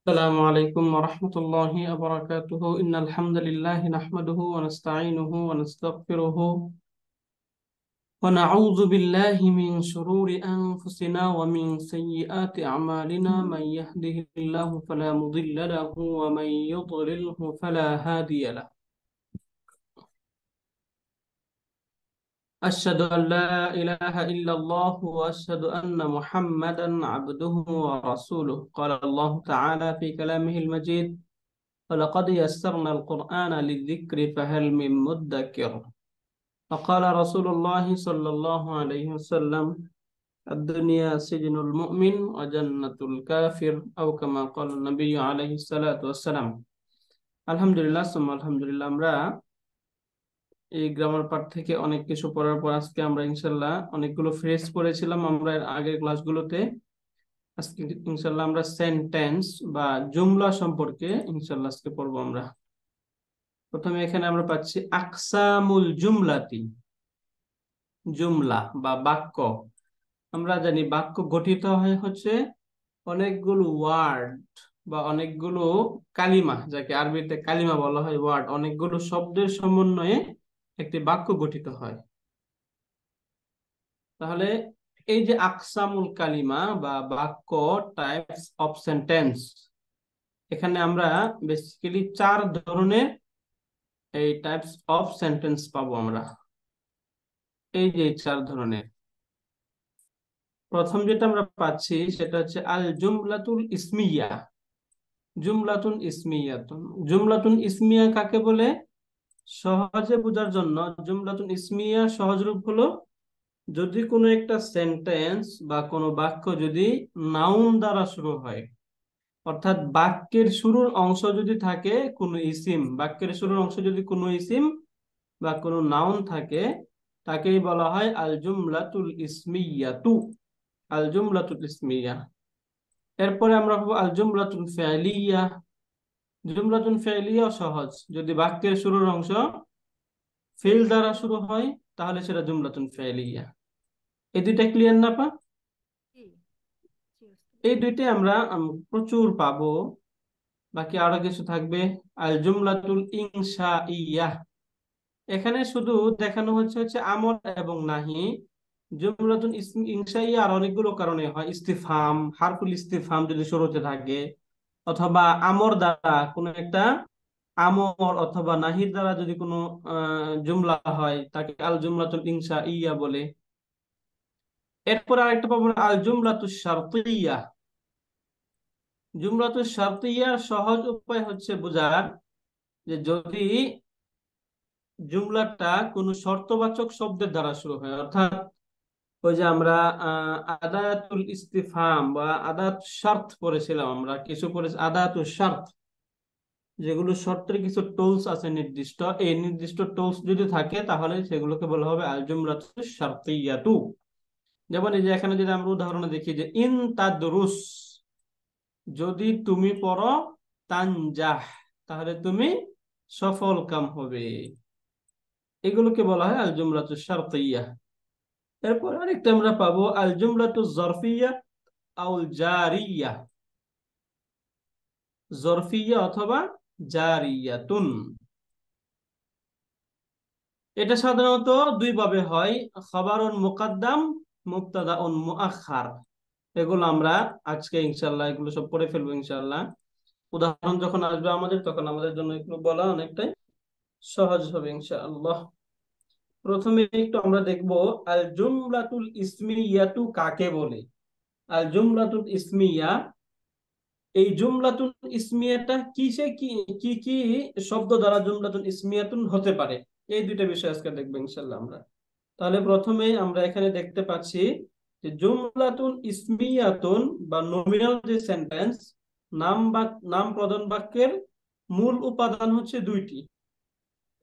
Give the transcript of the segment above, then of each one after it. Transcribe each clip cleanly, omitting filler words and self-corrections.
السلام عليكم ورحمة الله وبركاته. إن الحمد لله نحمده ونستعينه ونستغفره ونعوذ بالله من شرور أنفسنا ومن سيئات أعمالنا. من يهده الله فلا مضل له ومن يضلله فلا هادي له. أشهد أن لا إله إلا الله وأشهد أن محمدا عبده ورسوله. قال الله تعالى في كلامه المجيد: ولقد يسرنا القرآن للذكر فهل من مدكر. وقال رسول الله صلى الله عليه وسلم: الدنيا سجن المؤمن وجنة الكافر، أو كما قال النبي عليه الصلاة والسلام. আলহামদুলিল্লাহ সুম্মা আলহামদুলিল্লাহ। আমরা এই গ্রামার পার্ট থেকে অনেক কিছু পড়ার পর আজকে আমরা ইনশাল্লাহ অনেকগুলো ফ্রেজ পড়েছিলাম আমরা এর আগের ক্লাসগুলোতে। আজকে ইনশাল্লাহ আমরা সেন্টেন্স বা জুমলা সম্পর্কে ইনশাল্লাহ আজকে পড়বো আমরা। প্রথমে এখানে আমরা পাচ্ছি আকসামুল জুমলাতি। জুমলা বা বাক্য, আমরা জানি বাক্য গঠিত হয় হচ্ছে অনেকগুলো ওয়ার্ড বা অনেকগুলো কালিমা, যাকে আরবিতে কালিমা বলা হয়, ওয়ার্ড, অনেকগুলো শব্দের সমন্বয়ে একটি বাক্য গঠিত হয়। তাহলে এই যে আকসামুল কালিমা বা বাক্য, টাইপস অফ সেন্টেন্স, এখানে আমরা বেসিক্যালি চার ধরনের এই টাইপস অফ সেন্টেন্স পাবো আমরা। এই যে চার ধরনের, প্রথম যেটা আমরা পাচ্ছি সেটা হচ্ছে আল জুমলাতুল ইসমিয়া। জুমলাতুন ইসমিয়াতুন, জুমলাতুন ইসমিয়া কাকে বলে? সহজে বোঝার জন্য জুমলাতুন ইসমিয়া সহজ রূপ হলো, যদি কোনো একটা সেন্টেন্স বা কোনো বাক্য যদি নাউন দ্বারা শুরু হয়, অর্থাৎ বাক্যের শুরুর অংশ যদি থাকে কোনো ইসিম, বাক্যের শুরুর অংশ যদি কোনো ইসিম বা কোনো নাউন থাকে, তাকেই বলা হয় আল জুমলাতুল ইসমিয়াতু। আল জুমলাতুল ইসমিয়া। এরপরে আমরা পাবো আল জুমলাতুল ফি'লিয়া। জুমলাতুল ফি'লিয়া সহজ, যদি বাক্যের শুরুর অংশ ফিল দ্বারা শুরু হয় তাহলে সেটা জুমলাতুল ফি'লিয়া। এই দুইটা ক্লিয়ার না পা? জি জি ওস্তাদ। এই দুইটাই আমরা প্রচুর পাবো। বাকি আরো কিছু থাকবে। আল জুমলাতুল ইনশাইয়া, এখানে শুধু দেখানো হচ্ছে হচ্ছে আমর এবং নাহি। জুমলাতুল ইনশাইয়া আর অনেকগুলো কারণে হয়, ইস্তিফহাম, হারফুল ইস্তিফহাম যদি শুরুতে থাকে, অথবা আমর দ্বারা কোনো একটা, আমর অথবা নাহির দ্বারা যদি কোনো জুমলা হয়, তাকে আল জুমলাতুল ইনশাইয়া বলে। এরপর আরেকটা পাবো আল জুমলাতুশ শারতিয়্যা। জুমলাতুশ শারতিয়্যার সহজ উপায় হচ্ছে বোঝার যে যদি জুমলাটা কোনো শর্তবাচক শব্দের দ্বারা শুরু হয়, অর্থাৎ ওই যে আমরা আদাতুল ইস্তিফহাম বা আদাত শর্ত পড়েছিলাম, আমরা কিছু পড়েছি আদাতুল শর্ত, যেগুলো শর্তের কিছু টুলস আছে নির্দিষ্ট, এই নির্দিষ্ট টুলস যদি থাকে তাহলে সেগুলোকে বলা হবে আল জুমলাতুশ শারতিয়্যাতু। যেমন এই যে এখানে যদি আমরা উদাহরণে দেখি যে ইন তাদরুস, যদি তুমি পড়ো, তানজাহ, তাহলে তুমি সফল কাম হবে। এগুলোকে বলা হয় আল জুমলাতুশ শারতিয়্যা। এরপর আরেকটা আমরা পাবো আল জুমলাতুজ জরফিয়্যা আউল জারিয়া। জরফিয়া অথবা জারিয়াতুন, এটা সাধারণত দুই ভাবে হয়, খবরুন মুকদ্দাম, মুবতাদাউন মুআখখার। এগুলো আমরা আজকে ইনশাআল্লাহ এগুলো সব পড়ে ফেলবো ইনশাআল্লাহ। উদাহরণ যখন আসবে আমাদের, তখন আমাদের জন্য এগুলো বলা অনেকটাই সহজ হবে ইনশাআল্লাহ। প্রথমে একটু আমরা দেখব আল জুমলাতুল ইসমিয়াতু কাকে বলে। আল জুমলাতুল ইসমিয়া, এই জুমলাতুল ইসমিয়াটা কিসে কি কি কি শব্দ দ্বারা জুমলাতুল ইসমিয়াতুন হতে পারে, এই দুইটা বিষয় আজকে দেখবো ইনশাল্লাহ আমরা। তাহলে প্রথমে আমরা এখানে দেখতে পাচ্ছি যে জুমলাতুল ইসমিয়াতুন বা নমিনাল যে সেন্টেন্স, নাম বা নাম প্রধান বাক্যের মূল উপাদান হচ্ছে দুইটি,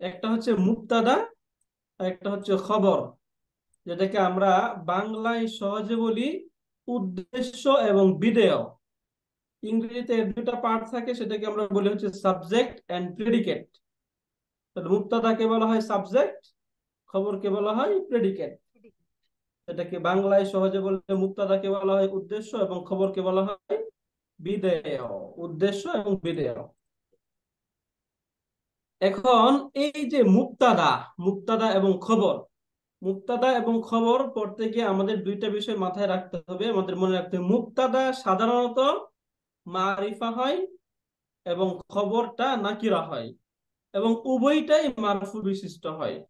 একটা হচ্ছে মুবতাদা আর একটা হচ্ছে খবর, যেটাকে আমরা বাংলায় সহজে বলি উদ্দেশ্য এবং বিধেয়। ইংরেজিতে এর দুটা পার্ট থাকে, সেটাকে আমরা বলি হচ্ছে সাবজেক্ট এন্ড প্রেডিকেট। মুক্তাদাকে বলা হয় সাবজেক্ট, খবরকে বলা হয় প্রেডিকেট। এটাকে বাংলায় সহজে বললে মুক্তাদাকে বলা হয় উদ্দেশ্য এবং খবরকে বলা হয় বিধেয়, উদ্দেশ্য এবং বিধেয়। এখন এই যে মুক্তাদা, মুক্তাদা এবং খবর, মুক্তাদা এবং খবর পড়তে গিয়ে আমাদের দুইটা বিষয় মাথায় রাখতে হবে, আমাদের মনে রাখতে হবে। মুক্তাদা সাধারণত মারিফা হয় এবং খবরটা নাকিরা হয়, এবং উভয়টাই মারফু বিশিষ্ট হয়।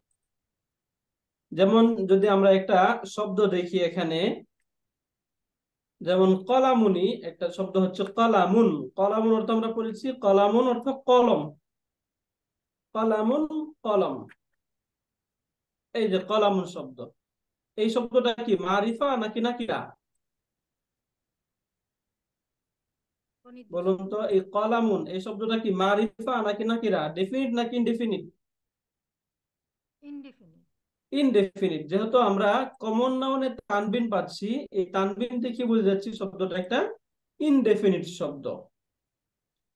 যেমন যদি আমরা একটা শব্দ দেখি এখানে, যেমন কলামুনি একটা শব্দ হচ্ছে কলামুন। কলামুন অর্থ আমরা পড়েছি, কলামুন অর্থ কলম, কলামুন কলম। এই যে কলামুন শব্দ, এই শব্দটা কি মারিফা নাকি নাকিরা? অনির্দিষ্ট। বলুন তো, এই কলামুন এই শব্দটা কি মারিফা নাকি নাকিরা, ডেফিনিট নাকি ইনডেফিনিট? ইনডিফিনিট। ইনডেফিনিট। যেহেতু আমরা কমন নাউনে তানবিন পাচ্ছি, এই তানবিন থেকে বুঝে যাচ্ছি শব্দটা একটা ইনডেফিনিট শব্দ।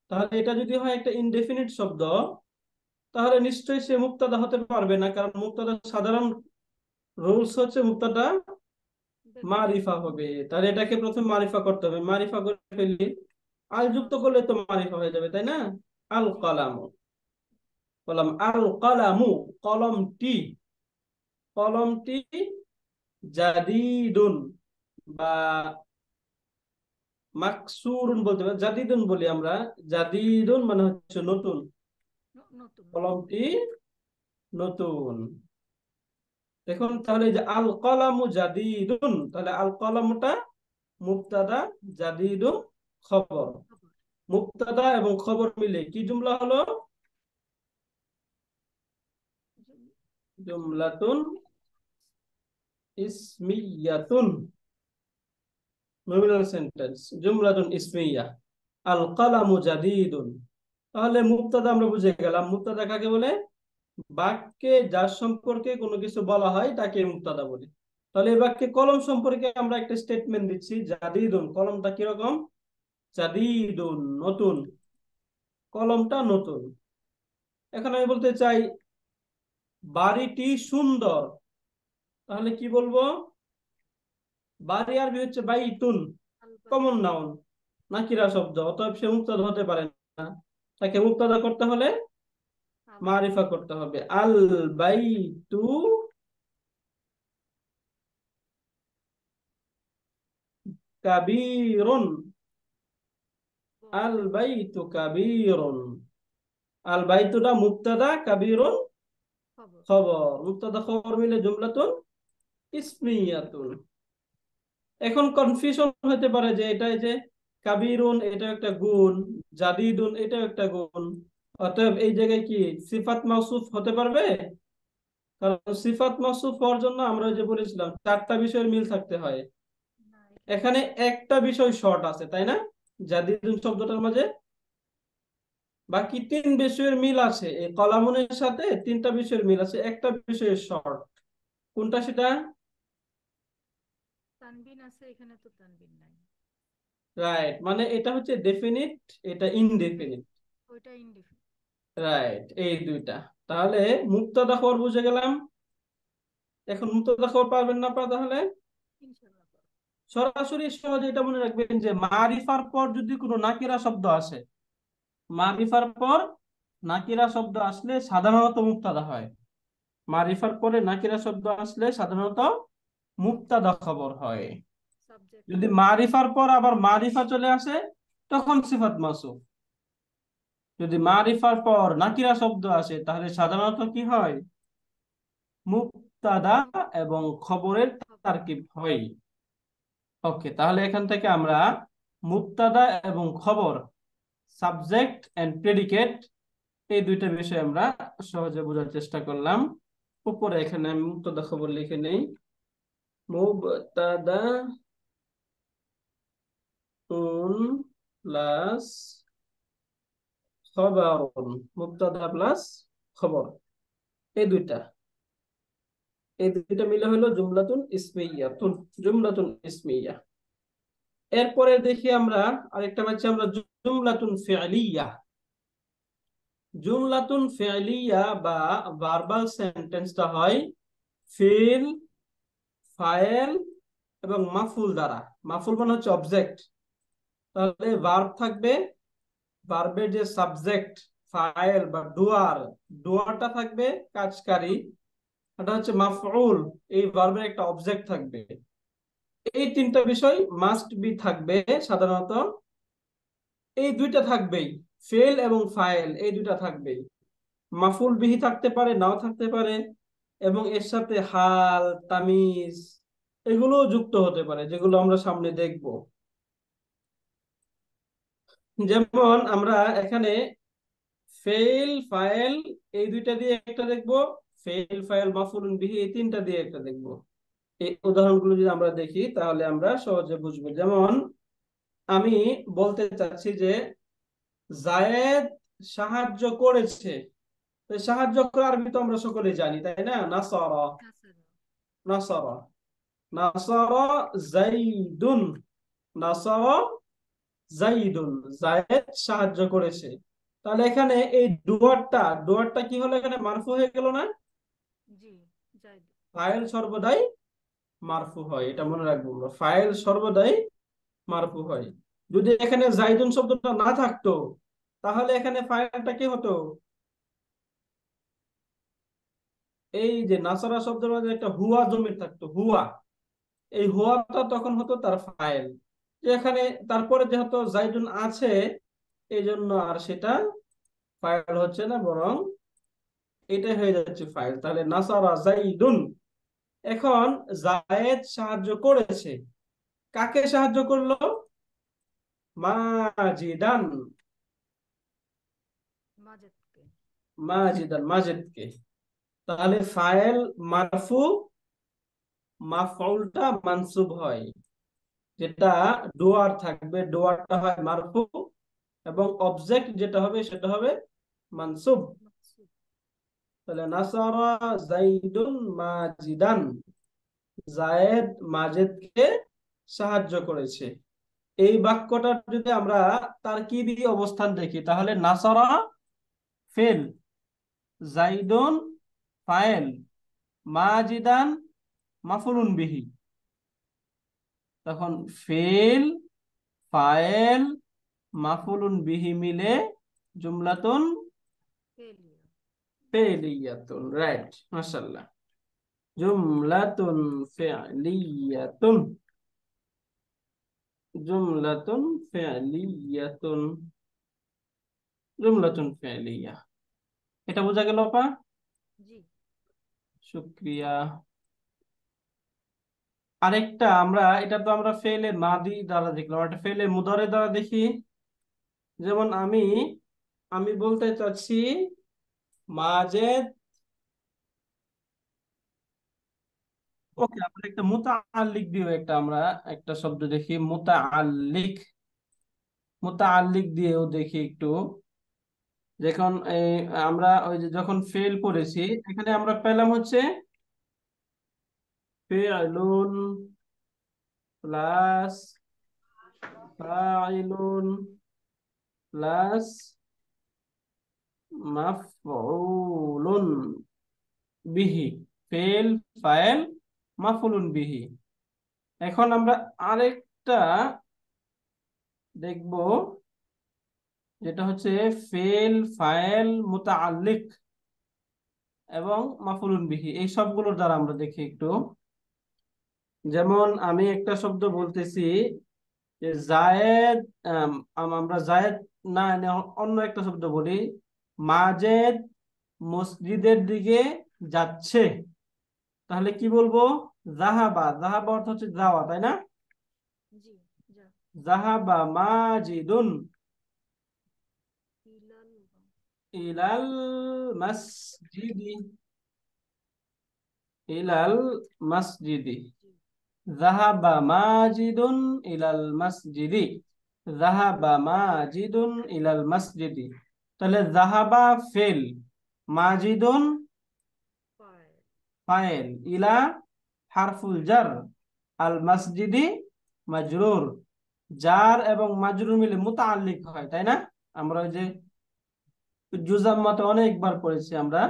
তাহলে এটা যদি হয় একটা ইনডেফিনিট শব্দ, তাহলে নিশ্চয়ই সে মুক্তাদা হতে পারবে না, কারণ মুক্তাদা সাধারণ রুলস হচ্ছে মুক্তাদা ডেফিনিট। মারিফা হবে। তাহলে এটাকে প্রথমে মারিফা করতে হবে, মারিফা করে ফেললি আল যুক্ত মাস। করলে তো মারিফা হয়ে যাবে, তাই না? আল জি। কলামু, বললাম আল কলামু, কলমটি, কলমটি জাদিদুন বা মাকসুরুন বলতে পারি, জাদিদুন বলি আমরা। জাদিদুন মানে হচ্ছে নতুন, নতুন। কলমটি নতুন। দেখুন তাহলে এই যে আল কলামু জাদিদুন, তাহলে আল কলামটা মুবতাদা, জাদিদুন খবর। খবর। মুবতাদা এবং খবর মিলে কি জুমলা হলো? Zoom- জুমলাতুন ইসমিয়াতুন, nominal sentence, জুমলাতুন ইসমিয়া। আল কলামু জাদিদুন, তাহলে মুবতাদা আমরা বুঝে গেলাম। মুবতাদা কাকে বলে? বাক্যে যার সম্পর্কে কোনো কিছু বলা হয় তাকে মুবতাদা বলি। তাহলে এই বাক্যে কলম সম্পর্কে আমরা একটা স্টেটমেন্ট দিচ্ছি, জাদিদুন, কলমটা কিরকম? জাদিদুন নতুন, কলমটা নতুন। এখন আমি বলতে চাই বাড়িটি সুন্দর, তাহলে কি বলবো? বাড়ি আরবি হচ্ছে বাইতুন, আল কমন বাইত। নাউন, নাকিরা শব্দ, অতএব সে মুবতাদা হতে পারে না। তাকে মুবতাদা করতে হলে আল মারিফা করতে হবে। আল বাইতু কাবীরুন, আল বড়। বাইতু কাবীরুন। আল বাইতুটা মুবতাদা, কাবীরুন খবর। খবর। মুবতাদা খবর মিলে জুমলাতুন ইসমিয়াতুন। এখন কনফিউশন হতে পারে যে এটা যে কাবীরুন এটা একটা গুণ, জাদিদুন এটা একটা গুণ, অতএব এই জায়গায় কি সিফাত মাউসুফ হতে পারবে? কারণ সিফাত মাউসুফ হওয়ার জন্য আমরা ওই যে বলেছিলাম চারটা বিষয়ের মিল থাকতে হয়। না, এখানে এখানে একটা বিষয় শর্ট আছে, তাই না? জাদিদুন শব্দটার মাঝে বাকি তিন বিষয়ের মিল আছে, এই কলামুনের সাথে তিনটা বিষয়ের মিল আছে, একটা বিষয়ের শর্ট। কোনটা সেটা? তানবিন আছে, এখানে তো তানবিন নাই। রাইট, মানে এটা হচ্ছে ডেফিনিট, এটা এই ইনডেফিনিট। ওইটা ইনডিফিনিট। রাইট, এই দুইটা। তাহলে মুক্তাদা খবর বুঝে গেলাম। এখন মুক্তাদা খবর পারবেন না আপনারা তাহলে? ইনশাআল্লাহ পড়ো। সরাসরি সহজে এটা মনে রাখবেন যে মারিফার পর যদি কোনো নাকিরা শব্দ আসে, মারিফার পর নাকিরা শব্দ আসলে সাধারণত মুক্তাদা হয়। মারিফার পরে নাকিরা শব্দ আসলে সাধারণত মুক্তাদা খবর হয়। সাবজেক্ট যদি হয়। মারিফার পর আবার মারিফা চলে আসে তখন সিফাত মাসুফ। যদি মারিফার পর নাকিরা শব্দ আসে তাহলে সাধারণত কি হয়? মুক্তাদা মুক- এবং খবরের খবর। তারকিব হয়। ওকে, তাহলে এখান থেকে আমরা মুক্তাদা এবং খবর, সাবজেক্ট এন্ড প্রেডিকেট, এই দুইটা বিষয় আমরা সহজে বোঝার চেষ্টা করলাম। উপরে এখানে আমি মুক্তাদা খবর লিখে নেই। মুবতাদা উন প্লাস খবরুন, মুবতাদা প্লাস খবর, এই দুইটা, এই দুইটা মিলে হলো জুমলাতুন ইসমিয়াতুন, জুমলাতুন ইসমিয়া। এরপরে দেখি আমরা আরেকটা পাচ্ছি আমরা, জুমলাতুন ফি'লিয়া। জুমলাতুন ফি'লিয়া বা ভার্বাল সেন্টেন্সটা হয় ফিল, ফাইল এবং মাফুল দ্বারা। মাফুল মানে হচ্ছে অবজেক্ট, তাহলে ভার্ব থাকবে, ভার্বের যে সাবজেক্ট, ফাইল বা ডুয়ার, ডুয়ারটা থাকবে কাজকারী, এটা হচ্ছে মাফউল, এই ভার্বের একটা অবজেক্ট থাকবে। এই তিনটা বিষয় মাস্ট বি থাকবে সাধারণত। এই দুইটা থাকবেই, ফেল এবং ফাইল, এই দুইটা থাকবেই। মাফুল বিহি থাকতে পারে, নাও থাকতে পারে, এবং এর সাথে হাল, তামিজ এগুলো যুক্ত হতে পারে, যেগুলো আমরা সামনে দেখব। যেমন আমরা এখানে ফেল ফাইল এই দুইটা দিয়ে একটা দেখবো, ফেল ফাইল মাফুলুন বিহি এই তিনটা দিয়ে একটা দেখবো। এই উদাহরণগুলো যদি আমরা দেখি তাহলে আমরা সহজে বুঝবো। যেমন আমি বলতে চাচ্ছি যে জায়েদ সাহায্য করেছে। তো সাহায্য করা আরবি তো আমরা সকলেই জানি, তাই না? নাসারা, কাসারা। নাসারা, নাসারা জাইদুন, নাসারা জাইদুন, জায়েদ সাহায্য করেছে। তাহলে এখানে এই ডুয়ারটা, ডুয়ারটা কি হলো এখানে? মারফু হয়ে গেল না? জি, জায়দ। ফাইল সর্বদাই মারফু হয়, এটা মনে রাখবো আমরা, ফাইল সর্বদাই মারফু হয়। যদি এখানে জাইদুন শব্দটা না থাকতো তাহলে এখানে ফাইলটা কি হতো? এই যে নাসারা শব্দের মাঝে একটা হুয়া জমির থাকতো, হুয়া, এই হুয়াটা তখন হতো তার ফাইল। যে এখানে তারপরে যেহেতু জাইদুন আছে, এই জন্য আর সেটা ফাইল হচ্ছে না, বরং এটা হয়ে যাচ্ছে ফাইল। তাহলে নাসারা জাইদুন। এখন জায়েদ সাহায্য করেছে, কাকে সাহায্য করলো? মাজিদান, মাজেদকে। মাজিদান, মাজিদকে। তাহলে ফাইল মারফু, মাফউলটা মানসুব হয়। যেটা ডুয়ার থাকবে, ডুয়ারটা হয় মারফু, এবং অবজেক্ট যেটা হবে সেটা হবে মানসুব। মাকসুদ। তাহলে নাসারা জাইদুন মাজিদান, জায়েদ মাজেদকে সাহায্য করেছে। এই বাক্যটার যদি আমরা তারকিবি অবস্থান দেখি তাহলে নাসারা ফেল, জাইদুন ফাইল, মাজিদান মাফুলুন বিহি। তখন ফেল, ফাইল, মাফুলুন বিহি মিলে জুমলাতুন ফেলিয়া। ফেলিয়াতুন, রাইট, মাশাআল্লাহ। জুমলাতুন ফি'লিয়াতুন, জুমলাতুন ফি'লিয়াতুন, জুমলাতুন ফি'লিয়া। এটা বোঝা গেল আপা? জি। শুক্রিয়া। আরেকটা আমরা, এটা তো আমরা ফেলে মাদি দ্বারা দেখলাম, একটা ফেলে মুদারে দ্বারা দেখি। যেমন আমি আমি বলতে চাচ্ছি মাজেদ, ওকে আমরা একটা মুতাআল্লিক দিয়ে একটা আমরা একটা শব্দ দেখি, মুতাআল্লিক, মুতাআল্লিক দিয়েও দেখি একটু। যখন আমরা ওই যে যখন ফেল করেছি, এখানে আমরা পেলাম হচ্ছে ফেলুন প্লাস ফাইলুন প্লাস মাফউলুন বিহি, ফেল ফাইল মাফউলুন বিহি। এখন আমরা আরেকটা দেখব, যেটা হচ্ছে ফেল ফাইল মুতাআল্লিক এবং মাফউলুন বিহি, এই সবগুলোর দ্বারা আমরা দেখি একটু। যেমন আমি একটা শব্দ বলতেছি যে জায়েদ, আমরা জায়েদ না এনে অন্য একটা শব্দ বলি, মাজেদ মসজিদের দিকে যাচ্ছে। তাহলে কি বলবো? জাহাবা, জাহাবা অর্থ হচ্ছে যাওয়া, তাই না? জি, যা। জাহাবা মাজিদুন ইলাল। ইলাল মসজিদি, ইলাল মসজিদি, জি। জাহাবা মাজিদুন ইলাল মসজিদি, জাহাবা মাজিদুন ইলাল মসজিদি। তাহলে জাহাবা ফেল, মাজিদুন ফাইল। ফাইল, ইলা হারফুল জার, আল মসজিদি মাজরুর। জার এবং মাজরুর মিলে মুতাআল্লিক হয়, তাই না? আমরা ওই যে জুজাম্মাতে অনেকবার পড়েছি আমরা,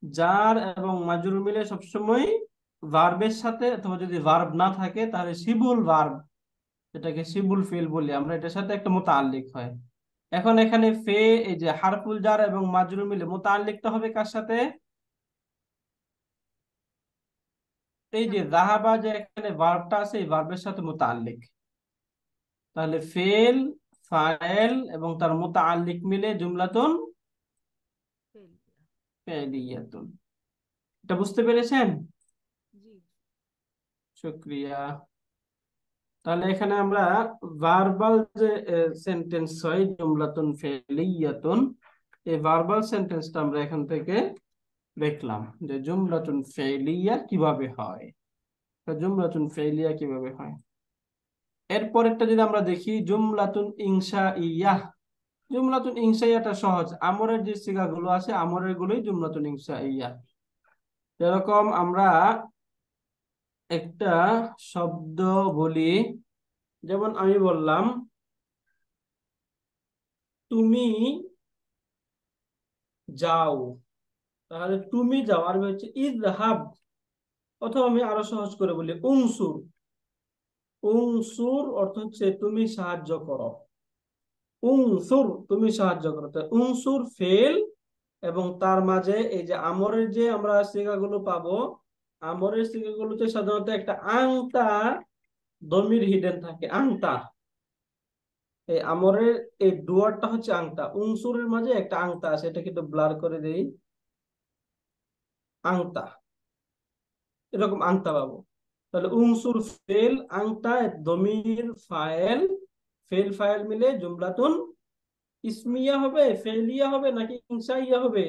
জার এবং মাজরুর মিলে সবসময় ভার্বের সাথে, অথবা যদি ভার্ব না থাকে তাহলে শিবুল ভার্ব এটাকে সিবুল ফিল বলি আমরা, এটার সাথে একটা মুতাআল্লিক হয়। এখন এখানে ফে, এই যে হারফুল জার এবং মাজরুর মিলে মুতাআল্লিকটা হবে কার সাথে? এই যে সাথে যাহাবা, যে এখানে ভার্বটা আছে এই ভার্বের সাথে মুতাআল্লিক। তাহলে ফেল, ফাইল এবং তার মুতাআল্লিক মিলে জুমলাতুন ফেলিয়া। ফেলিয়াতুন। এটা বুঝতে পেরেছেন? জি। শুকরিয়া। তাহলে এখানে আমরা ভার্বাল যে সেন্টেন্স হয় জুমলাতুন ফেলিয়াতুন, এই ভার্বাল সেন্টেন্সটা আমরা এখান থেকে দেখলাম যে জুমলাতুন ফেলিয়া কিভাবে হয়। তো জুমলাতুন ফেলিয়া কিভাবে হয়, এরপরেরটা যদি আমরা দেখি জুমলাতুন ইনশাইয়াহ। জুমলাতুন ইনশাইয়াটা সহজ, আমরের যে সিগাগুলো আছে আমরের গুলোই জুমলাতুন ইনশাইয়াহ। যেরকম আমরা একটা শব্দ বলি, যেমন আমি বললাম তুমি যাও, তাহলে তুমি যাও আরবি হচ্ছে ইযহাব। অথবা আমি আরো সহজ করে বলি উনসুর। উনসুর অর্থ হচ্ছে তুমি সাহায্য করো। উনসুর তুমি সাহায্য করো, তো উনসুর ফেল এবং তার মাঝে এই যে আমরের যে আমরা সিগাগুলো পাবো, আমরের সিগাগুলোতে সাধারণত একটা আংতা দমির হিডেন থাকে, আংতা। এই আমরের এই ডুয়ারটা হচ্ছে আংতা, উনসুরের মাঝে একটা আংতা আছে, এটা কিন্তু ব্লার করে দেই, আংতা, এরকম আংতা পাবো। তাহলে উনসুর ফেল, আংতা দমির ফাইল, ফেল ফাইল মিলে জুমলাতুন ইসমিয়া হবে, ফেলিয়া হবে নাকি ইনসাইয়া হবে?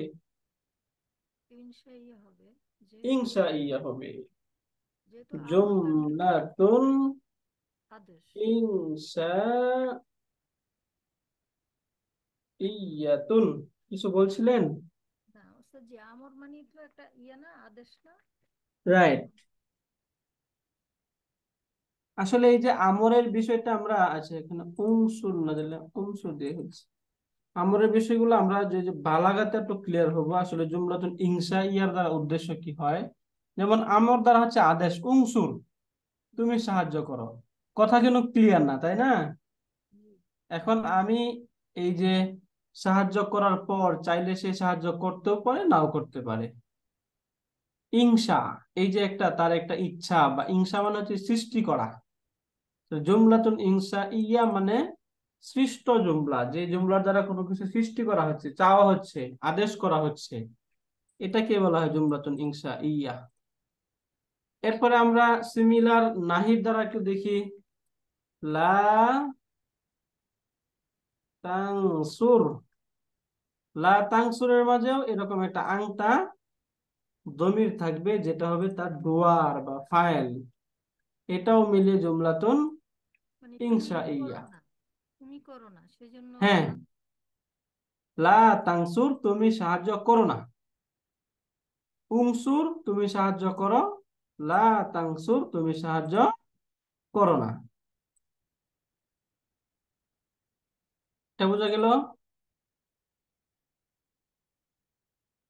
ইনশাইয়া হবে, যেহেতু ইনসাইয়া হবে। যেহেতু আমরটা জুমলাতুন আদেশ। ইনসাইয়াতুন। কিছু বলছিলেন? না ওস্তাদ জি, আমর মানে তো একটা ইয়া না, আদেশ না? রাইট। আসলে এই যে আমরের বিষয়টা আমরা আছে এখানে উনসুর না দিলে উনসুর দিয়ে হচ্ছে, আমরের বিষয়গুলো আমরা যে যে বালাগাতে একটু ক্লিয়ার হবো আসলে জুমলাতুন ইনশাইয়ার দ্বারা উদ্দেশ্য কি হয়। যেমন আমর দ্বারা হচ্ছে আদেশ, উনসুর জি। তুমি সাহায্য করো, কথা কিন্তু ক্লিয়ার না, তাই না? জি। এখন আমি এই যে সাহায্য করার পর চাইলে সে সাহায্য করতেও পারে নাও করতে পারে। ইনসা, এই যে একটা তার একটা ইচ্ছা, বা ইনসা মানে হচ্ছে সৃষ্টি করা। তো জুমলাতুন ইনসা ইয়া মানে সৃষ্ট জুমলা, যে জুমলার দ্বারা কোনো কিছু সৃষ্টি করা হচ্ছে, চাওয়া হচ্ছে, আদেশ করা হচ্ছে, এটাকে বলা হয় জুমলাতুন ইনসা ইয়া। এরপরে আমরা সিমিলার নাহির দ্বারা একটু দেখি। লা তানসুর, লা তানসুরের মাঝেও এরকম একটা আংটা দমির থাকবে, যেটা হবে তার ডুয়ার বা ফাইল, এটাও মিলে জুমলাতুন মানে তুমি ইনসা করো ইয়া। না, তুমি করো না সেজন্য হ্যাঁ, লা। লা তানসুর তুমি সাহায্য করো না, উনসুর তুমি সাহায্য করো, লা তানসুর তুমি সাহায্য করো না। এটা বোঝা গেল?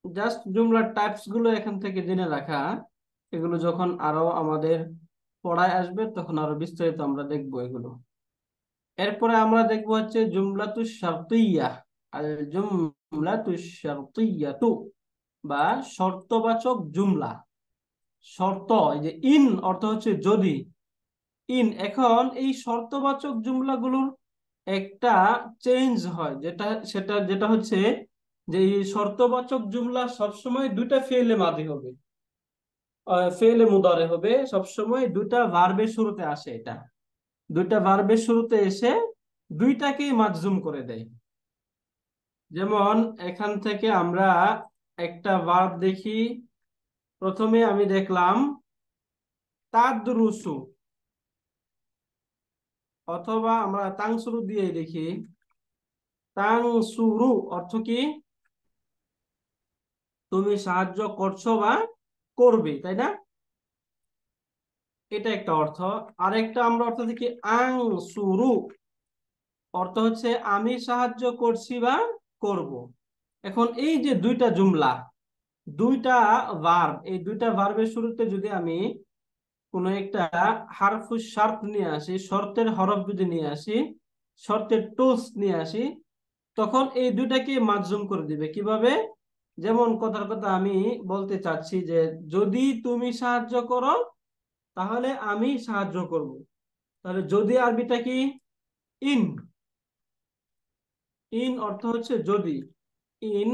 জাস্ট জুমলার টাইপস গুলো এখান থেকে জেনে রাখা, এগুলো যখন আরো আমাদের পড়ায় আসবে তখন আরো বিস্তারিত আমরা দেখবো এগুলো। এরপরে আমরা দেখবো হচ্ছে জুমলাতু শারতিয়া। আল জুমলাতু শারতিয়াতু, বা শর্তবাচক জুমলা। শর্ত, এই যে ইন অর্থ হচ্ছে যদি, ইন। এখন এই শর্তবাচক জুমলাগুলোর একটা চেঞ্জ হয়, যেটা হচ্ছে যে এই শর্তবাচক জুমলা সবসময় দুইটা ফেলে মাঝে হবে, ফেলে মুদারে হবে, সবসময় দুইটা ভার্বের শুরুতে আসে। এটা দুইটা ভার্বের শুরুতে এসে দুইটাকেই মাজজুম করে দেয়। যেমন এখান থেকে আমরা একটা ভার্ব দেখি, প্রথমে আমি দেখলাম তাদরুসু, অথবা আমরা তাংসুরু দিয়ে দেখি, তাংসুরু অর্থ কি? তুমি সাহায্য করছো বা করবে, তাই না? এটা একটা অর্থ। আরেকটা আমরা অর্থ দেখি আং সুরু, অর্থ হচ্ছে আমি সাহায্য করছি বা করব। এখন এই যে দুইটা জুমলা, দুইটা ভার্ব, এই দুইটা ভার্বের শুরুতে যদি আমি কোনো একটা হারফুস শর্ত নিয়ে আসি, শর্তের হরফ যদি নিয়ে আসি, শর্তের টুলস নিয়ে আসি, তখন এই দুইটাকে মাজজুম করে দিবে কিভাবে? যেমন কথার কথা আমি বলতে চাচ্ছি যে যদি তুমি সাহায্য করো তাহলে আমি সাহায্য করব। তাহলে যদি আরবিটা কি? ইন। ইন অর্থ হচ্ছে যদি। ইন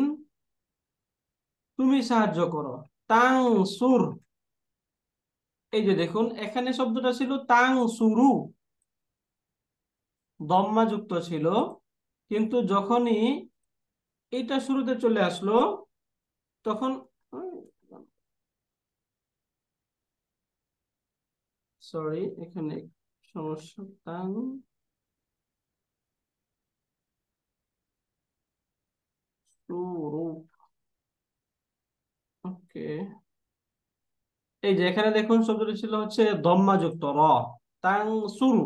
তুমি সাহায্য করো। তাং সুর, এই যে দেখুন এখানে শব্দটা ছিল তাং সুরু, দম্মা যুক্ত ছিল, কিন্তু যখনই এটা শুরুতে চলে আসলো তখন, সরি এখানে সমস্যা, তাং সুরু, ওকে। এই যে এখানে দেখুন শব্দটি ছিল হচ্ছে দম্মা যুক্ত র, তাং সুরু,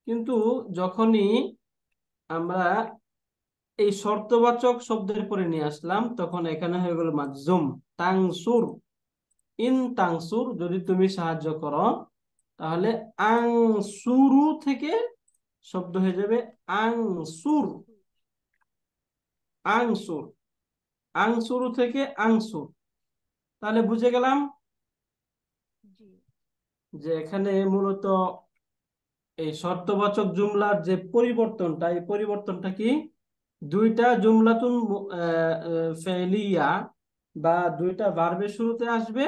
কিন্তু যখনই আমরা এই শর্তবাচক শব্দের পরে নিয়ে আসলাম তখন এখানে হয়ে গেল মাজজুম, তাংসুর। ইন তাংসুর, যদি তুমি সাহায্য করো, তাহলে আং সুরু থেকে শব্দ হয়ে যাবে আং সুর। আনসু। আং সুর, আং সুরু থেকে আং সুর। তাহলে বুঝে গেলাম জি। যে এখানে মূলত এই শর্তবাচক জুমলার যে পরিবর্তনটা, এই পরিবর্তনটা কি? দুইটা জুমলাতুন ফেলিয়া বা দুইটা ভার্বের শুরুতে আসবে,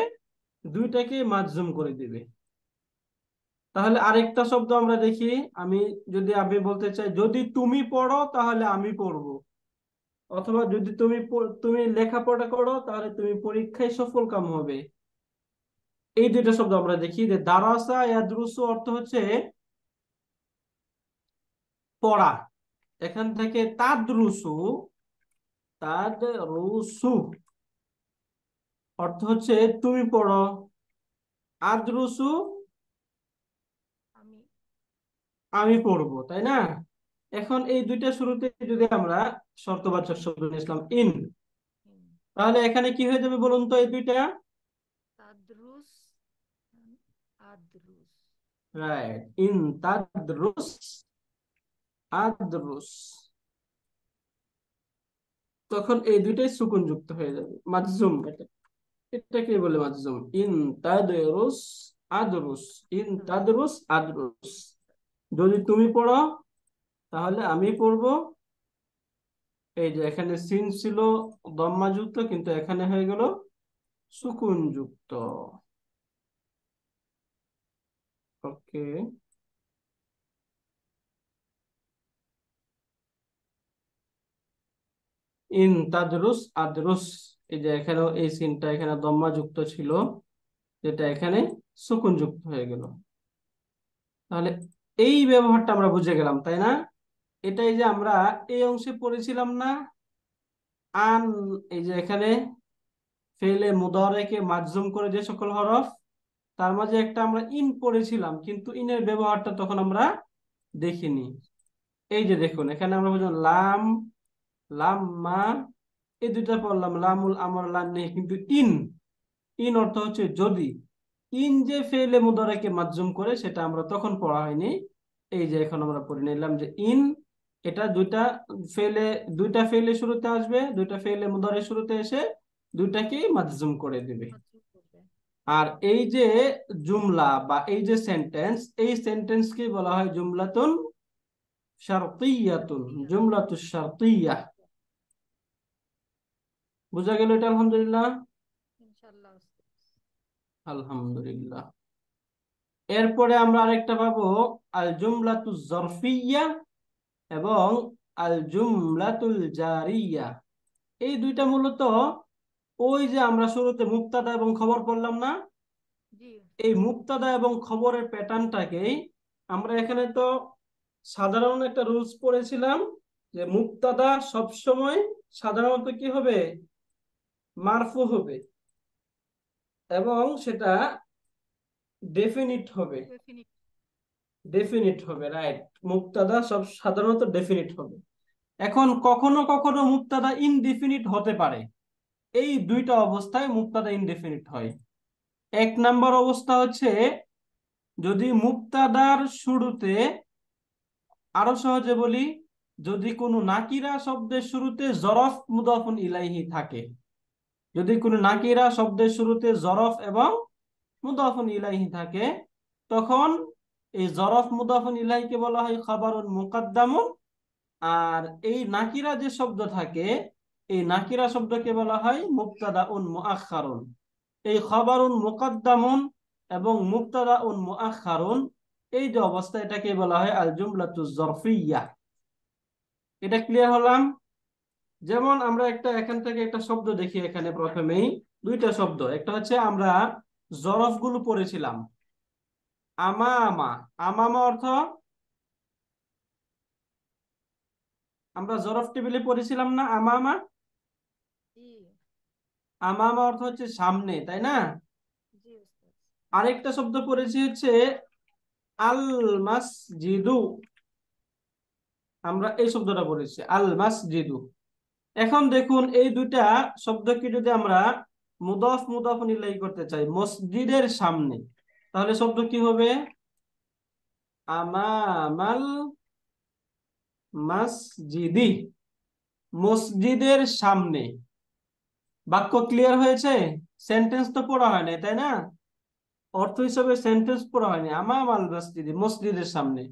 দুইটাকে মাজজুম করে দিবে। তাহলে আরেকটা শব্দ আমরা দেখি। আমি যদি আমি বলতে চাই যদি তুমি পড়ো তাহলে আমি পড়বো, অথবা যদি তুমি লেখাপড়া করো তাহলে তুমি পরীক্ষায় সফল কাম হবে। এই দুইটা শব্দ আমরা দেখি যে দারাসা ইয়াদরুসু অর্থ হচ্ছে পড়া। এখান থেকে তাদরুসু, তাদরুসু অর্থ হচ্ছে তুমি পড়ো, আদরুসু আমি। আমি পড়বো, তাই না? এখন এই দুইটা শুরুতে যদি আমরা শর্তবাচক শব্দ নিয়ে ইন, হুম। তাহলে এখানে কি হয়ে যাবে বলুন তো এই দুইটা? তাদরুস, আদরুস। রাইট, ইন তাদরুস আদরুস, তখন এই দুইটাই সুকুন যুক্ত হয়ে যাবে, মাজজুম। এটাকে বলে মাজজুম, ইন তাদরুস আদরুস, ইন তাদরুস আদরুস, যদি তুমি পড়ো তাহলে আমি পড়বো। এই যে এখানে সিন ছিল দম্মা যুক্ত, কিন্তু এখানে হয়ে গেল সুকুন। সুকুন যুক্ত। ওকে। ইন তাদরুস আদরুস, এই যে এখানেও এই সিনটা এখানে দম্মা যুক্ত ছিল, যেটা এখানে সুকুন যুক্ত হয়ে গেল। তাহলে এই ব্যবহারটা আমরা বুঝে গেলাম, তাই না? এটাই যে আমরা এই অংশে পড়েছিলাম না, আন, এই যে এখানে ফেলে মুদারেকে মাজজুম করে যে সকল হরফ, তার মাঝে একটা আমরা ইন পড়েছিলাম, কিন্তু ইনের ব্যবহারটা তখন আমরা দেখিনি। এই যে দেখুন এখানে আমরা বুঝলাম লাম, লাম্মা, এই দুইটা পড়লাম, লামুল আমর লাম নেই, কিন্তু ইন, ইন অর্থ হচ্ছে যদি। ইন যে ফেলে মুদারেকে মাজজুম করে সেটা আমরা তখন পড়া হয়নি। এই যে এখন আমরা পড়ে নিলাম যে ইন, এটা ফেলে দুইটা ফেলে শুরুতে আসবে, দুইটা ফেলে মুদারে শুরুতে এসে দুইটাকেই মাজজুম করে দিবে। মাতৃ করবে। আর এই যে জুমলা বা এই যে সেন্টেন্স, এই সেন্টেন্সকে বলা হয় জুমলাতুন শারতিয়াতুন, শারতিয়া। জুমলাতুশ শারতিয়া। বুঝা গেল এটা? আলহামদুলিল্লাহ। ইনশাআল্লাহ উস্তাদ। আলহামদুলিল্লাহ। এরপরে আমরা আরেকটা পাবো, আল জুমলাতুজ জরফিয়া এবং আল জুমলাতুল জারিয়া। এই দুইটা মূলত ওই যে আমরা শুরুতে মুবতাদা এবং খবর পড়লাম না, জি। এই মুবতাদা এবং খবরের প্যাটার্নটাকেই আমরা এখানে তো সাধারণ একটা রুলস পড়েছিলাম যে মুবতাদা সবসময় সাধারণত কি হবে? মারফু হবে, এবং সেটা ডেফিনিট হবে। ডেফিনিট। ডেফিনিট হবে, রাইট। মুবতাদা সব সাধারণত ডেফিনিট হবে। এখন কখনো কখনো মুবতাদা ইনডেফিনিট হতে পারে। এই দুইটা অবস্থায় মুবতাদা ইনডেফিনিট হয়। এক নাম্বার অবস্থা হচ্ছে যদি মুক্তাদার শুরুতে, আরো সহজে বলি, যদি কোনো নাকিরা শব্দের শুরুতে জরফ মুদাফুন ইলাইহি থাকে, যদি কোনো নাকিরা শব্দের শুরুতে জরফ এবং মুদাফুন ইলাইহি থাকে, তখন এই জরফ মুদাফুন ইলাইহিকে বলা হয় খাবারুন মুকাদ্দামুন। আর এই নাকিরা যে শব্দ থাকে, এই নাকিরা শব্দকে বলা হয় মুবতাদাউন মুআখখারুন। এই খাবারুন মুকাদ্দামুন এবং মুবতাদাউন মুআখখারুন, এই যে অবস্থা, এটাকে বলা হয় আল জুমলাতুজ জরফিয়্যাহ। এটা ক্লিয়ার হলাম? যেমন আমরা এখান থেকে একটা শব্দ দেখি, এখানে প্রথমেই দুইটা শব্দ। একটা হচ্ছে আমরা জরফ গুলো পড়েছিলাম, আমামা। আমামা অর্থ, আমরা জরফ টেবিলে পড়েছিলাম না আমামা? জি। আমামা অর্থ হচ্ছে সামনে, তাই না? জি উস্তাদ। আরেকটা শব্দ পড়েছি হচ্ছে আল মাসজিদু। আমরা এই শব্দটা পড়েছি আল মাসজিদু। এখন দেখুন, এই দুইটা শব্দকে যদি আমরা মুদাফ মুদাফুন ইলাইহি করতে চাই মসজিদের সামনে, তাহলে শব্দ কি হবে? আমামাল মাসজিদি, মসজিদের সামনে। বাক্য ক্লিয়ার হয়েছে? সেন্টেন্স তো পড়া হয় না, তাই না? অর্থ হিসেবে সেন্টেন্স পড়া হয়নি। আমামাল মাসজিদি, মসজিদের সামনে।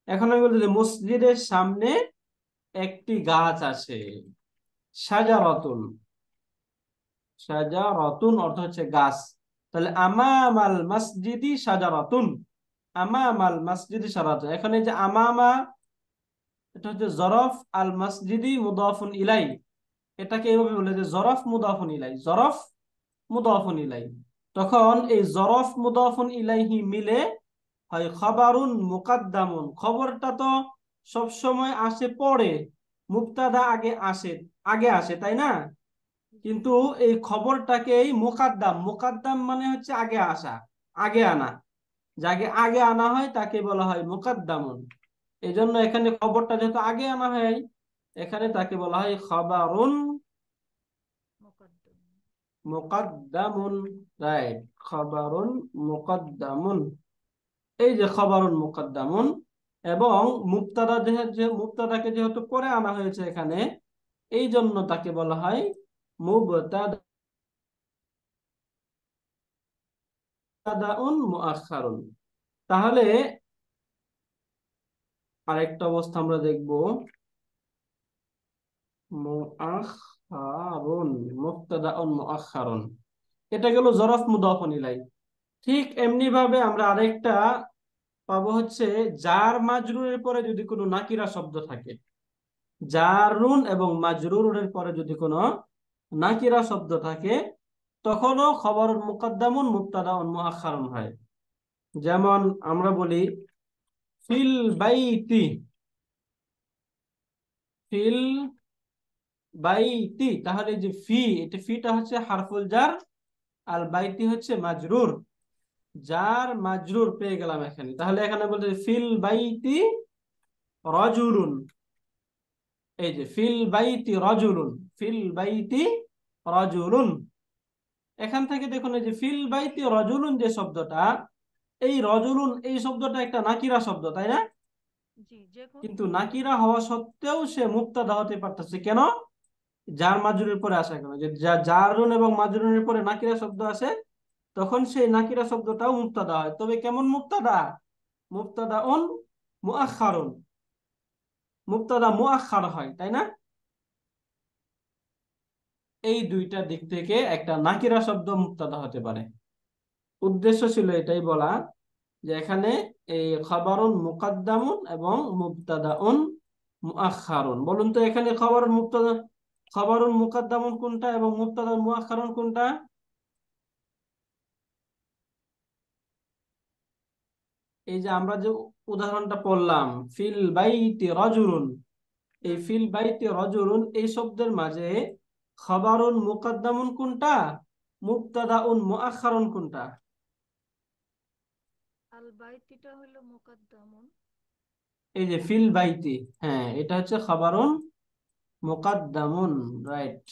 এখন আমি বলতে চাই, মসজিদের সামনে একটি গাছ আছে। সাজারাতুন, সাজারাতুন অর্থ হচ্ছে গাছ। তাহলে আমামাল মসজিদি সাজারাতুন, আমামাল মসজিদি সাজারাতুন। এখানে যে আমামা, এটা হচ্ছে জরফ, আল মসজিদি মুদাফুন ইলাই। এটাকে এইভাবে বলে যে জরফ মুদাফুন ইলাই, জরফ মুদাফুন ইলাই। তখন এই জরফ মুদাফুন ইলাইহি মিলে হয় খবরুন মুকাদ্দামুন। খবরটা তো সব সময় আসে পরে, মুক্তাদা আগে আসে, তাই না? জি। কিন্তু এই খবরটাকেই মুকাদ্দাম, মুকাদ্দাম মানে হচ্ছে আগে আসা, আগে আনা। যাকে আগে আনা হয় তাকে বলা হয় মুকাদ্দামুন। এই জন্য এখানে খবরটা যেহেতু আগে আনা হয়, এখানে তাকে বলা হয় খবরুন মুকদ্দম। মুকাদ্দামুন। রাইট, খবরুন মুকাদ্দামুন। এই যে খবরুন মুকাদ্দামুন, এবং মুবতাদা, মুবতাদাকে যেহেতু পরে আনা হয়েছে এখানে, এই জন্য তাকে বলা হয় মুবতাদাউন মুআখখারুন। তাহলে আরেকটা অবস্থা আমরা দেখব, মুআখখারুন, মুবতাদাউন মুআখখারুন। এটা গেল জরফ মুদাফুন ইলাই। ঠিক এমনি ভাবে আমরা আরেকটা পাবো হচ্ছে জার মাজরুরের পরে যদি কোনো নাকিরা শব্দ থাকে, জারুন এবং মাজরুরের পরে যদি কোনো নাকিরা শব্দ থাকে, তখনও খবরুন মুকাদ্দামুন মুবতাদাউন মুআখখারুন হয়। যেমন আমরা বলি ফিল বাইতি, ফিল বাইতি। তাহলে যে ফি, এটা ফিটা হচ্ছে হারফুল জার, আর বাইতি হচ্ছে মাজরুর। জার মাজরুর পেয়ে গেলাম এখানে। তাহলে এখানে বলতে ফিল বাইতি রাজুলুন। এই যে ফিল বাইতি রাজুলুন, ফিল বাইতি রাজুলুন। এখান থেকে দেখুন, এই যে ফিল বাইতি রাজুলুন যে শব্দটা, এই রজুলুন এই শব্দটা একটা নাকিরা শব্দ, তাই না? জি, যখন কিন্তু নাকিরা হওয়া সত্ত্বেও সে মুক্তাদা হতে পারতেছে কেন? জার মাজরুরের পরে আসা কেন? যে জারুন এবং মাজরুরের পরে নাকিরা শব্দ আসে, তখন সেই নাকিরা শব্দটাও মুক্তাদা হয়। তবে কেমন মুক্তাদা? মুক্তাদাউন মুআখখারুন, মুক্তাদা মুআখখার হয়, তাই না? এই দুইটা দিক থেকে একটা নাকিরা শব্দ মুক্তাদা হতে পারে। উদ্দেশ্য ছিল এটাই বলা, যে এখানে এই খবরুন মুকাদ্দামুন এবং মুবতাদাউন মুআখখারুন। বলুন তো এখানে খবরুন মুকাদ্দামুন কোনটা এবং মুবতাদাউন মুআখখারুন কোনটা? এই যে আমরা যে উদাহরণটা পড়লাম, ফিল বাইতি রাজুলুন, এই হুম। ফিল বাইতি রাজুলুন এই শব্দের মাঝে খবরুন মুকাদ্দামুন কোনটা, মুবতাদাউন মুআখখারুন কোনটা? আল বাইতিটা হলো মুকদ্দমুন। এই যে ফিল বাইতি, হ্যাঁ, এটা হচ্ছে খবরুন মুকাদ্দামুন। রাইট।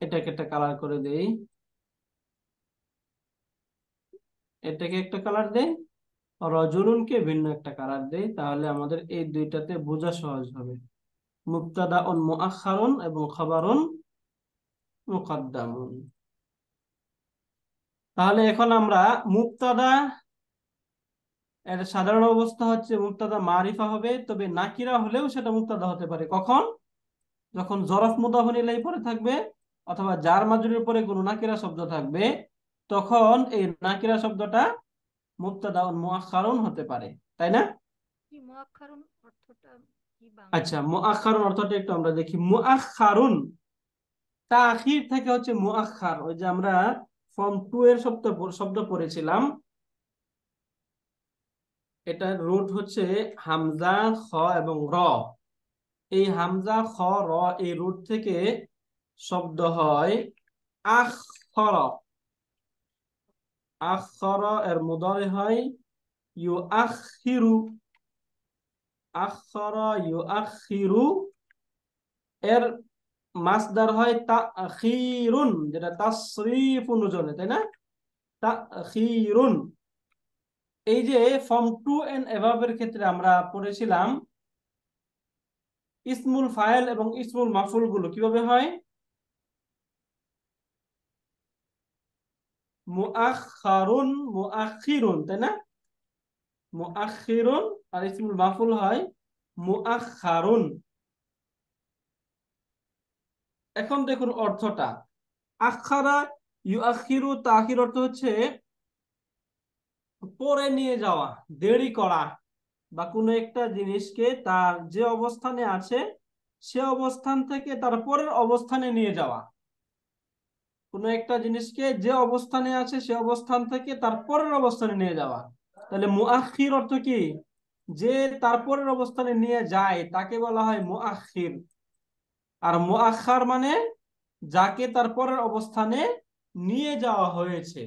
এটাকে একটা কালার করে দেই, এটাকে একটা কালার দেই, রজুলুনকে ভিন্ন একটা কালার দেই, তাহলে আমাদের এই দুইটাতে বোঝা সহজ হবে। মুবতাদাউন মুআখখারুন এবং খবরুন মুকদ্দামুন। তাহলে এখন আমরা মুবতাদা, এর সাধারণ অবস্থা হচ্ছে মুবতাদা মারিফা হবে, তবে নাকিরা হলেও সেটা মুবতাদা হতে পারে। কখন? যখন জরফ মুদাফ ইলাইহি পরে থাকবে অথবা জার মাজরুরের পরে কোনো নাকিরা শব্দ থাকবে, তখন এই নাকিরা শব্দটা মুবতাদাউন মুআখখারুন হতে পারে, তাই না? কি মুআক্খারুন অর্থটা কি আচ্ছা, বাংলায়? মুআখখারুন অর্থটা একটু আমরা দেখি। মুআখখারুন তাখির থেকে হচ্ছে মুআখখার, ওই যে আমরা ফর্ম 2 এর শব্দ শব্দ পড়েছিলাম, এটার রুট হচ্ছে হামজা, খ এবং র। এই হামজা, খ, র এই রুট থেকে শব্দ হয় আখর। আখর এর মুদারি হয় ইউআখিরু। আখর ইউআখিরু এর মাসদার হয় তাখিরুন, যেটা তাসরিফুন ওজনে, তাই না? তাখিরুন। এই যে ফর্ম 2 এন্ড এভাবের ক্ষেত্রে আমরা পড়েছিলাম ইসমুল ফাইল এবং ইসমুল মাফুল গুলো কিভাবে হয়। মুআখখারুন মুআখিরুন, তাই না? মুআখিরুন আর ইসমুল মাফুল হয় মুআখখারুন। এখন দেখুন অর্থটা, আখারা ইউআখিরু তাখির অর্থ হচ্ছে পরে নিয়ে যাওয়া, দেরি করা, বা কোনো একটা জিনিসকে তার যে অবস্থানে আছে সে অবস্থান থেকে তার পরের অবস্থানে নিয়ে যাওয়া। কোনো একটা জিনিসকে যে অবস্থানে আছে সে অবস্থান থেকে তার পরের অবস্থানে নিয়ে যাওয়া। তাহলে মুআখির অর্থ কি? যে তার পরের অবস্থানে নিয়ে যায় তাকে বলা হয় মুআখির। আর মুআখার মানে যাকে তার পরের অবস্থানে নিয়ে যাওয়া হয়েছে।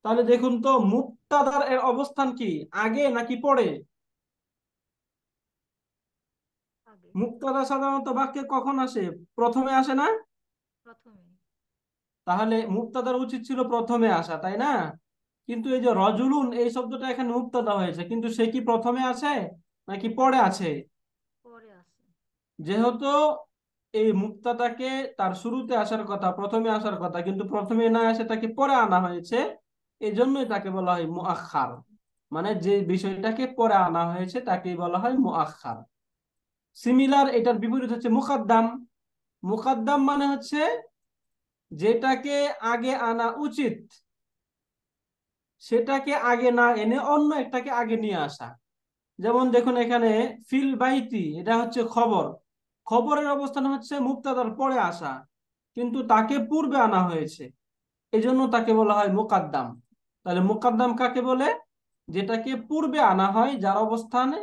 তাহলে দেখুন তো মুবতাদার এর অবস্থান কি, আগে নাকি পরে? আগে। মুবতাদা সাধারণত বাক্যে কখন আসে? প্রথমে আসে না? প্রথমে। তাহলে মুবতাদার উচিত ছিল প্রথমে আসা, তাই না? কিন্তু এই যে রজুলুন এই শব্দটা এখানে মুবতাদা হয়েছে, কিন্তু সে কি প্রথমে আছে নাকি পরে আছে? পরে আছে। যেহেতু এই মুবতাদাকে তার শুরুতে আসার কথা, প্রথমে আসার কথা, কিন্তু প্রথমে না এসে তাকে পরে আনা হয়েছে, এই জন্যই তাকে বলা হয় মুআখার। মানে যে বিষয়টাকে পরে আনা হয়েছে তাকেই বলা হয় মুআখার। সিমিলার এটার বিপরীত হচ্ছে মুকাদ্দাম। মুকাদ্দাম মানে হচ্ছে যেটাকে আগে আনা উচিত সেটাকে আগে না এনে অন্য একটাকে আগে নিয়ে আসা। যেমন দেখুন এখানে ফিল বাইতি, এটা হচ্ছে খবর। খবরের অবস্থান হচ্ছে মুবতাদার পরে আসা, কিন্তু তাকে পূর্বে আনা হয়েছে, এজন্য তাকে বলা হয় মুকাদ্দাম। তাহলে মুকাদ্দাম কাকে বলে? যেটাকে পূর্বে আনা হয়, যার অবস্থানে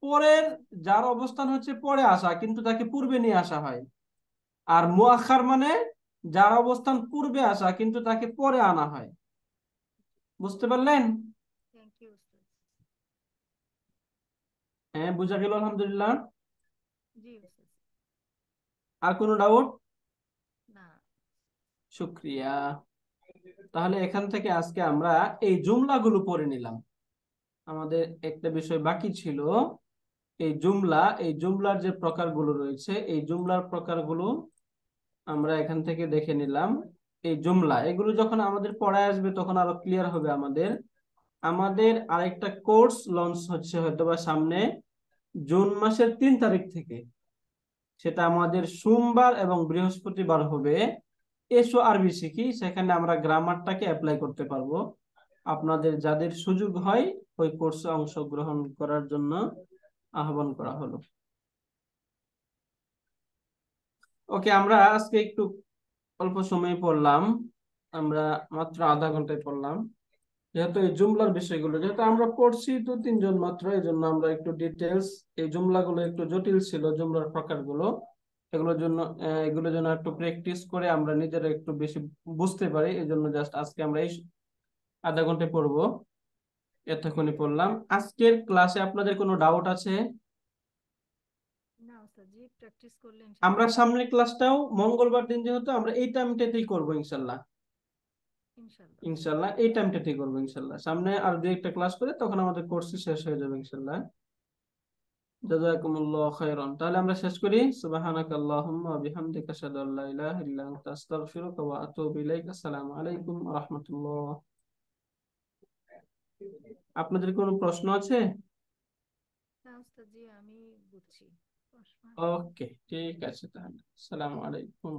পরের, যার অবস্থান হচ্ছে পরে আসা কিন্তু তাকে পূর্বে নিয়ে আসা হয়। আর মুআখার মানে যার অবস্থান পূর্বে আসা কিন্তু তাকে পরে আনা হয়। বুঝতে পারলেন? থ্যাংক ইউ উস্তাদ। হ্যাঁ, বুঝা গেল আলহামদুলিল্লাহ। জি উস্তাদ। আর কোনো ডাউট? না। শুক্রিয়া। তাহলে এখান থেকে আজকে আমরা এই জুমলাগুলো পড়ে নিলাম। আমাদের একটা বিষয় বাকি ছিল, এই জুমলা, এই জুমলার যে প্রকারগুলো রয়েছে এই জুমলার প্রকারগুলো আমরা এখান থেকে দেখে নিলাম। এই জুমলা এগুলো যখন আমাদের পড়ায় আসবে তখন আরো ক্লিয়ার হবে আমাদের। আমাদের আরেকটা কোর্স লঞ্চ হচ্ছে হয়তোবা সামনে জুন মাসের 3 তারিখ থেকে। সেটা আমাদের সোমবার এবং বৃহস্পতিবার হবে। এসো আরবি শিখি, সেখানে আমরা গ্রামারটাকে অ্যাপ্লাই করতে পারবো। আপনাদের যাদের সুযোগ হয় ওই কোর্সে অংশগ্রহণ করার জন্য আহ্বান করা হলো। ওকে, আমরা আজকে একটু অল্প সময় পড়লাম, আমরা মাত্র আধা ঘন্টায় পড়লাম। যেহেতু এই জুমলার বিষয়গুলো যেহেতু আমরা পড়ছি 2-3 জন মাত্র, এই জন্য আমরা একটু ডিটেলস, এই জুমলাগুলো একটু জটিল ছিল, জুমলার প্রকারগুলো, এগুলোর জন্য এগুলোর জন্য একটু প্র্যাকটিস করে আমরা নিজেরা একটু বেশি বুঝতে পারি, এই জন্য জাস্ট আজকে আমরা এই আধা ঘন্টায় পড়বো, এতক্ষণই পড়লাম। আজকের ক্লাসে আপনাদের কোনো ডাউট আছে? না ওস্তাদ জি, প্র্যাকটিস করলে আমরা ইনশাআল্লাহ। সামনের ক্লাসটাও মঙ্গলবার দিন যেহেতু আমরা এই টাইমটাতেই করবো ইনশাল্লাহ। ইনশাআল্লাহ ওস্তাদ। ইনশাল্লাহ এই টাইমটাতেই করবো ইনশাল্লাহ, সামনে আর দুই একটা ক্লাস করে তখন আমাদের কোর্স শেষ হয়ে যাবে ইনশাল্লাহ। জাযাকুমুল্লাহু খাইরান। তাহলে আমরা শেষ করি। সুবহানাকাল্লাহুম্মা ওয়া বিহামদিকা আশহাদু আল্লা ইলাহা ইল্লা আনতা আস্তাগফিরুকা ওয়া আতুবু ইলাইক। আসসালামু আলাইকুম ওয়া রাহমাতুল্লাহ। আপনাদের কোনো প্রশ্ন আছে? হ্যাঁ ওস্তাদ জি, আমি বুঝছি। প্রশ্ন আছে। ওকে, ঠিক আছে তাহলে। আসসালামু আলাইকুম।